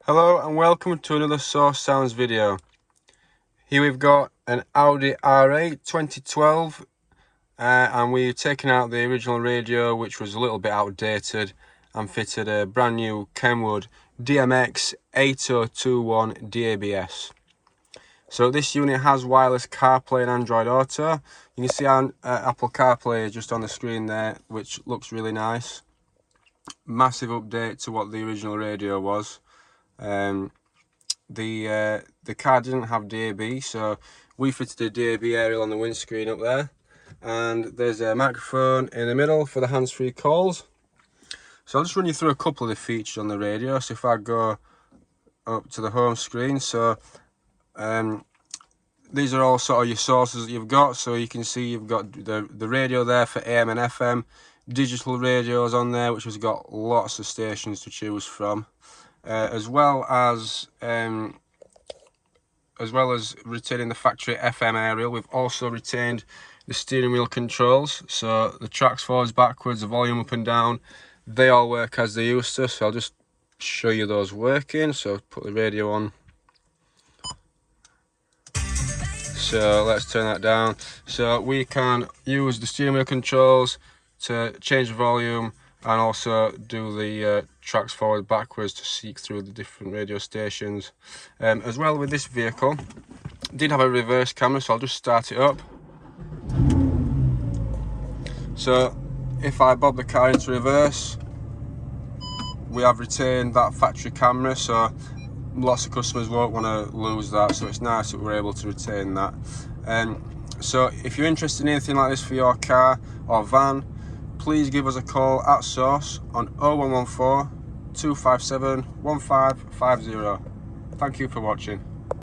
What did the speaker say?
Hello and welcome to another Source Sounds video. Here we've got an Audi R8 2012 and we've taken out the original radio, which was a little bit outdated, and fitted a brand new KENWOOD DMX8021DABS. So this unit has wireless CarPlay and Android Auto. You can see Apple CarPlay just on the screen there, which looks really nice. Massive update to what the original radio was. The car didn't have DAB, so we fitted a DAB aerial on the windscreen up there, and there's a microphone in the middle for the hands-free calls. So I'll just run you through a couple of the features on the radio. So if I go up to the home screen, so these are all sort of your sources that you've got. So you can see you've got the radio there for AM and FM, digital radios on there, which has got lots of stations to choose from. As well as retaining the factory FM aerial, we've also retained the steering wheel controls. So the tracks forwards, backwards, the volume up and down, they all work as they used to. So I'll just show you those working. So put the radio on. So let's turn that down. So we can use the steering wheel controls to change the volume, and also do the tracks forward backwards to seek through the different radio stations. As well, with this vehicle, did have a reverse camera, so I'll just start it up. So if I bob the car into reverse, we have retained that factory camera, so lots of customers won't want to lose that, so it's nice that we're able to retain that. So if you're interested in anything like this for your car or van, please give us a call at Source on 0114 257 1550. Thank you for watching.